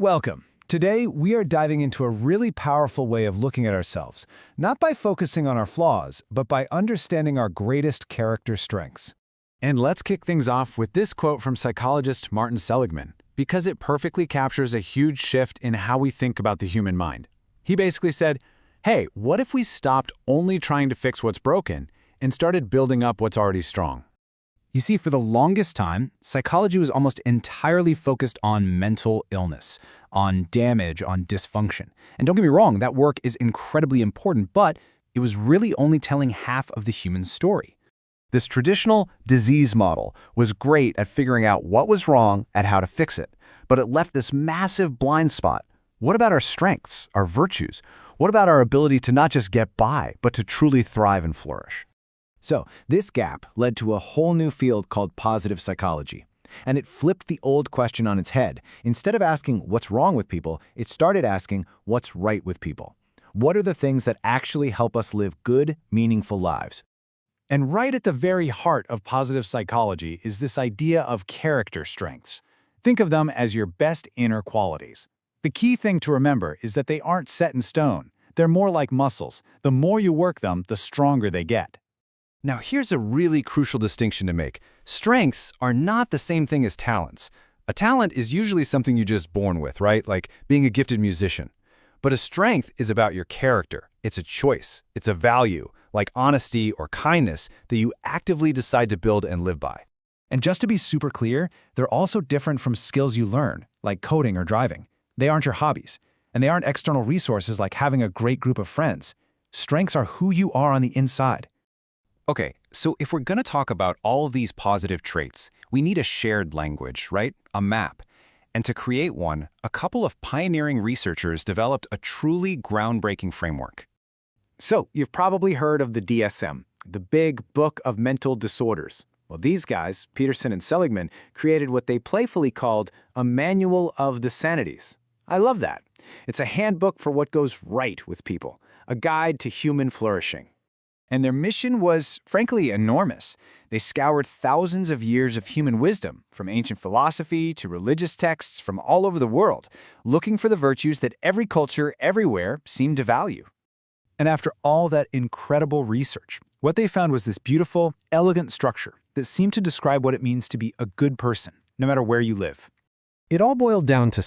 Welcome. Today, we are diving into a really powerful way of looking at ourselves, not by focusing on our flaws, but by understanding our greatest character strengths. And let's kick things off with this quote from psychologist Martin Seligman, because it perfectly captures a huge shift in how we think about the human mind. He basically said, hey, what if we stopped only trying to fix what's broken and started building up what's already strong? You see, for the longest time, psychology was almost entirely focused on mental illness, on damage, on dysfunction. And don't get me wrong, that work is incredibly important, but it was really only telling half of the human story. This traditional disease model was great at figuring out what was wrong and how to fix it, but it left this massive blind spot. What about our strengths, our virtues? What about our ability to not just get by, but to truly thrive and flourish? So, this gap led to a whole new field called positive psychology. And it flipped the old question on its head. Instead of asking what's wrong with people, it started asking what's right with people. What are the things that actually help us live good, meaningful lives? And right at the very heart of positive psychology is this idea of character strengths. Think of them as your best inner qualities. The key thing to remember is that they aren't set in stone. They're more like muscles. The more you work them, the stronger they get. Now, here's a really crucial distinction to make. Strengths are not the same thing as talents. A talent is usually something you're just born with, right? Like being a gifted musician. But a strength is about your character. It's a choice. It's a value, like honesty or kindness, that you actively decide to build and live by. And just to be super clear, they're also different from skills you learn, like coding or driving. They aren't your hobbies, and they aren't external resources like having a great group of friends. Strengths are who you are on the inside. Okay, so if we're going to talk about all of these positive traits, we need a shared language, right? A map. And to create one, a couple of pioneering researchers developed a truly groundbreaking framework. So, you've probably heard of the DSM, the Big Book of Mental Disorders. Well, these guys, Peterson and Seligman, created what they playfully called a Manual of the Sanities. I love that. It's a handbook for what goes right with people, a guide to human flourishing. And their mission was, frankly, enormous. They scoured thousands of years of human wisdom, from ancient philosophy to religious texts from all over the world, looking for the virtues that every culture, everywhere, seemed to value. And after all that incredible research, what they found was this beautiful, elegant structure that seemed to describe what it means to be a good person, no matter where you live. It all boiled down to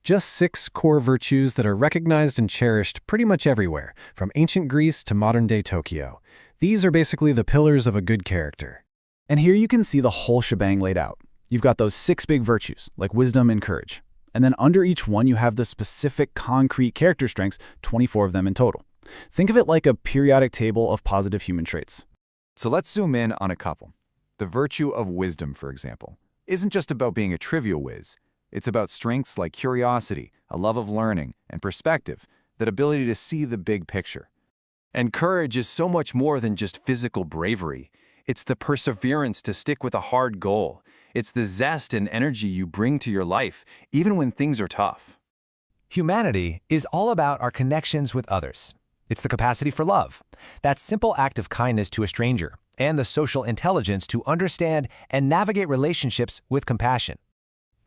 just six core virtues that are recognized and cherished pretty much everywhere, from ancient Greece to modern-day Tokyo. These are basically the pillars of a good character. And here you can see the whole shebang laid out. You've got those 6 big virtues, like wisdom and courage. And then under each one, you have the specific concrete character strengths, 24 of them in total. Think of it like a periodic table of positive human traits. So let's zoom in on a couple. The virtue of wisdom, for example, isn't just about being a trivial whiz. It's about strengths like curiosity, a love of learning, and perspective, that ability to see the big picture. And courage is so much more than just physical bravery. It's the perseverance to stick with a hard goal. It's the zest and energy you bring to your life, even when things are tough. Humanity is all about our connections with others. It's the capacity for love, that simple act of kindness to a stranger, and the social intelligence to understand and navigate relationships with compassion.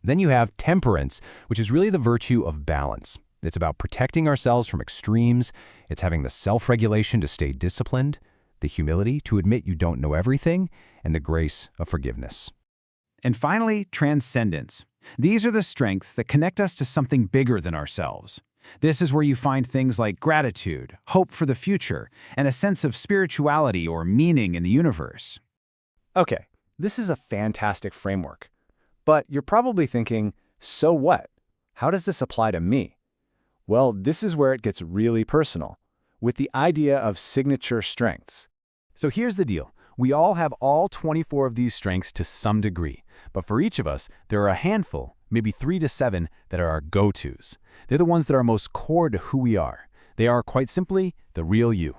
Then you have temperance, which is really the virtue of balance. It's about protecting ourselves from extremes. It's having the self-regulation to stay disciplined, the humility to admit you don't know everything, and the grace of forgiveness. And finally, transcendence. These are the strengths that connect us to something bigger than ourselves. This is where you find things like gratitude, hope for the future, and a sense of spirituality or meaning in the universe. Okay, this is a fantastic framework. But you're probably thinking, so what? How does this apply to me? Well, this is where it gets really personal, with the idea of signature strengths. So here's the deal. We all have all 24 of these strengths to some degree, but for each of us, there are a handful, maybe 3 to 7, that are our go-tos. They're the ones that are most core to who we are. They are, quite simply, the real you.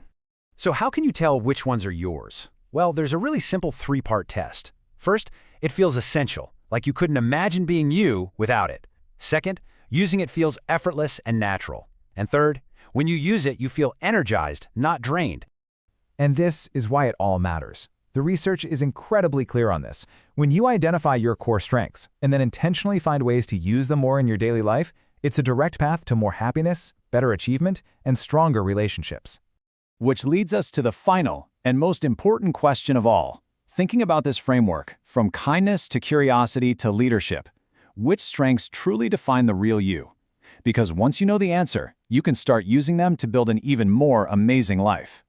So how can you tell which ones are yours? Well, there's a really simple 3-part test. First, it feels essential, like you couldn't imagine being you without it. Second, using it feels effortless and natural. And third, when you use it, you feel energized, not drained. And this is why it all matters. The research is incredibly clear on this. When you identify your core strengths and then intentionally find ways to use them more in your daily life, it's a direct path to more happiness, better achievement, and stronger relationships. Which leads us to the final and most important question of all. Thinking about this framework, from kindness to curiosity to leadership, which strengths truly define the real you? Because once you know the answer, you can start using them to build an even more amazing life.